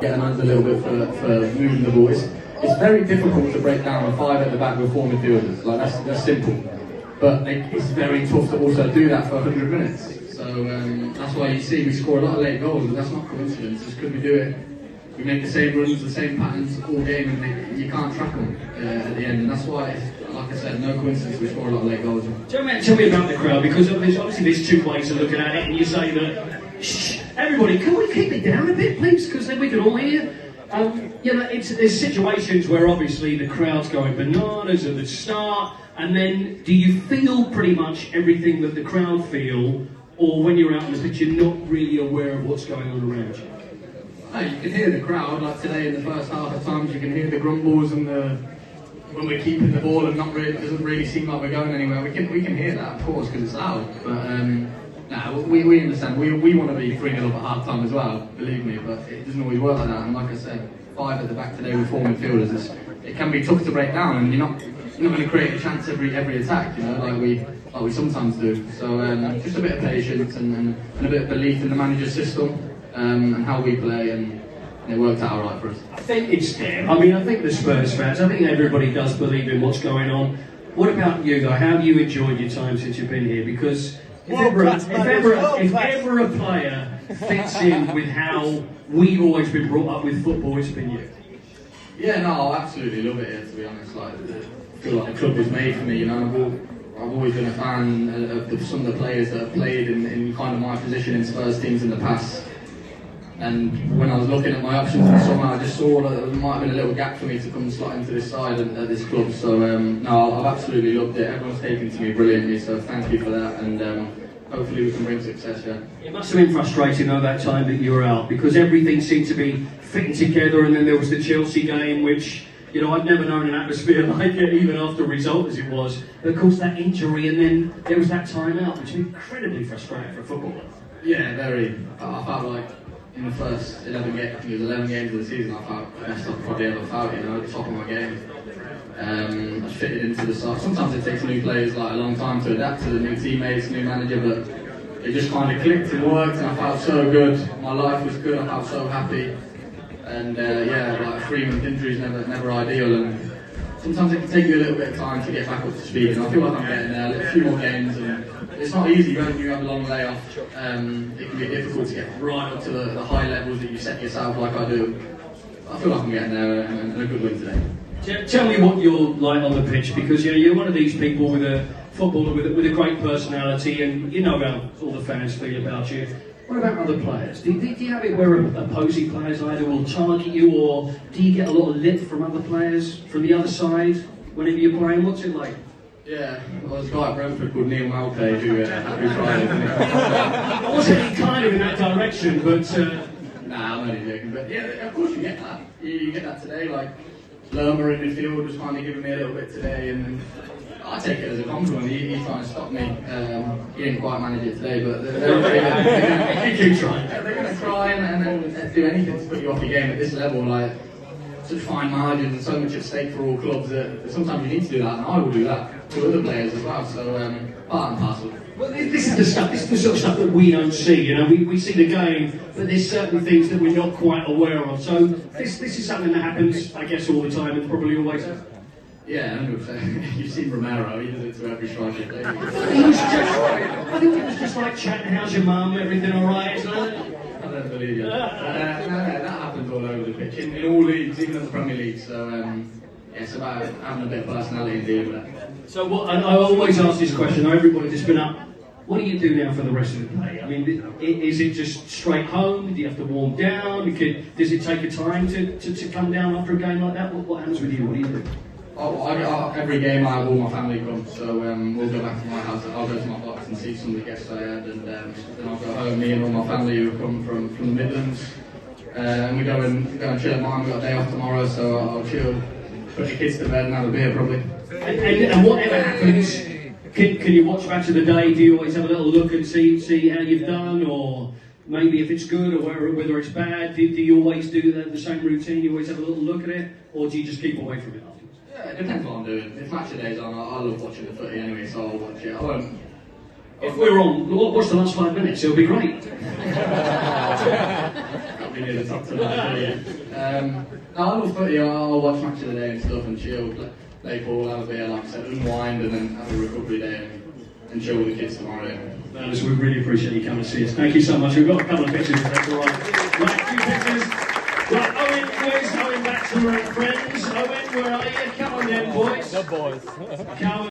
getting hands a little bit for moving the ball. It's very difficult to break down a 5 at the back with 4 midfielders. Like that's simple, but it's very tough to also do that for 100 minutes. So that's why you see we score a lot of late goals, and that's not coincidence. It's because we do it. We make the same runs, the same patterns all game, and you can't track them at the end. And that's why, like I said, no coincidence we score a lot of late goals. Tell me about the crowd, because obviously there's 2 ways of looking at it, and you say that, shh, everybody, can we keep it down a bit, please, because then we can all hear. You know, there's situations where obviously the crowd's going bananas at the start, and then do you feel pretty much everything that the crowd feel, or when you're out on the pitch you're not really aware of what's going on around you? No, you can hear the crowd, like today in the first half at times you can hear the grumbles and when we're keeping the ball and it doesn't really seem like we're going anywhere. We can hear that, of course, because it's loud, but we understand. We want to be 3-0 up at half time as well, believe me, but it doesn't always work like that. And like I said, 5 at the back today with 4 midfielders, it can be tough to break down, and you're not going to create a chance every attack, you know, like we sometimes do. So just a bit of patience and a bit of belief in the manager's system and how we play, and it worked out alright for us. I think it's there. I mean, I think the Spurs fans, I think everybody does believe in what's going on. What about you though? How have you enjoyed your time since you've been here? Because if ever a player fits in with how we've always been brought up with football, it's been you. Yeah, no, I absolutely love it here, to be honest. Like, I feel like the club was made for me, you know. I've always been a fan of some of the players that have played in kind of my position in Spurs teams in the past. And when I was looking at my options in the summer, I just saw that there might have been a little gap for me to come slot into this side at this club. So no, I've absolutely loved it. Everyone's taken to me brilliantly, so thank you for that. And hopefully we can bring success, yeah. It must have been frustrating though that time that you were out, because everything seemed to be fitting together, and then there was the Chelsea game, which, you know, I've never known an atmosphere like it, even after a result as it was. But of course that injury, and then there was that time out, which is incredibly frustrating for a footballer. Yeah, very. I felt like in the first 11 games, I think it was 11 games of the season, I felt the best I've probably ever felt, you know, at the top of my game. I was fitted into the side. Sometimes it takes new players like a long time to adapt to the new teammates, new manager, but it just kind of clicked and worked, and I felt so good. My life was good, I felt so happy. And yeah, like a 3-month injury is never ideal, and sometimes it can take you a little bit of time to get back up to speed, and I feel like I'm getting there. A few more games, and it's not easy when you have a long layoff. It can be difficult to get right up to the high levels that you set yourself like I do. I feel like I'm getting there, and a good win today. Tell me what you're like on the pitch, because you know you're one of these people with a footballer with a great personality, and you know how all the fans feel about you. What about other players? Do you have it where opposing players either will target you, or do you get a lot of lip from other players from the other side whenever you're playing? What's it like? Yeah, well, there's a guy at Brentford called Neil Malpay who tried it. I wasn't kind of in that direction, but... Nah, I'm only joking, but yeah, of course you get that. You get that today, like Lerma in midfield was kind of giving me a little bit today, and I take it as a compliment. He's trying to stop me. He didn't quite manage it today, but they're keep trying. They're going to try and do anything to put you off your game at this level. Like, such fine margins and so much at stake for all clubs that sometimes you need to do that, and I will do that to other players as well. So part and parcel. Well, this is the stuff. This is the sort of stuff that we don't see. You know, we see the game, but there's certain things that we're not quite aware of. So this is something that happens, I guess, all the time, and probably always has. Yeah, 100%. You've seen Romero, he does it to every striker. I thought it was just like chatting, how's your mum, everything alright? I don't believe you. No, that happens all over the pitch, in all leagues, even in the Premier League. So yeah, it's about having a bit of personality and dealing with that. So what, I always ask this question, everybody that's been up, what do you do now for the rest of the day? I mean, is it just straight home? Do you have to warm down? Does it take a time to come down after a game like that? What happens with you? What do you do? Every game I have all my family come, so we'll go back to my house. I'll go to my box and see some of the guests I had, and then I'll go home, me and all my family who come from the Midlands. And we go and chill at mine. We've got a day off tomorrow, so I'll chill, put the kids to bed and have a beer probably. And whatever happens, can you watch Match of the Day? Do you always have a little look and see how you've done, or maybe if it's good or whether it's bad? Do you always do the same routine? You always have a little look at it, or do you just keep away from it afterwards? Yeah, it depends what I'm doing. If Match of the Day's on, I love watching the footy anyway, so I'll watch it. I won't. If we're on, watch the last 5 minutes. It'll be great. That'll be be near the top tonight. No, I love footy. I'll watch match of the day and stuff and chill, play ball, have a beer, like I said, unwind and then have a recovery day and chill with the kids tomorrow. No, listen, we really appreciate you coming to see us. Thank you so much. We've got a couple of pictures if that's all right. Right, a few pictures. Right, Owen, where's Owen back to friends? Owen, where are you? Come on then, boys. The boys. Come on.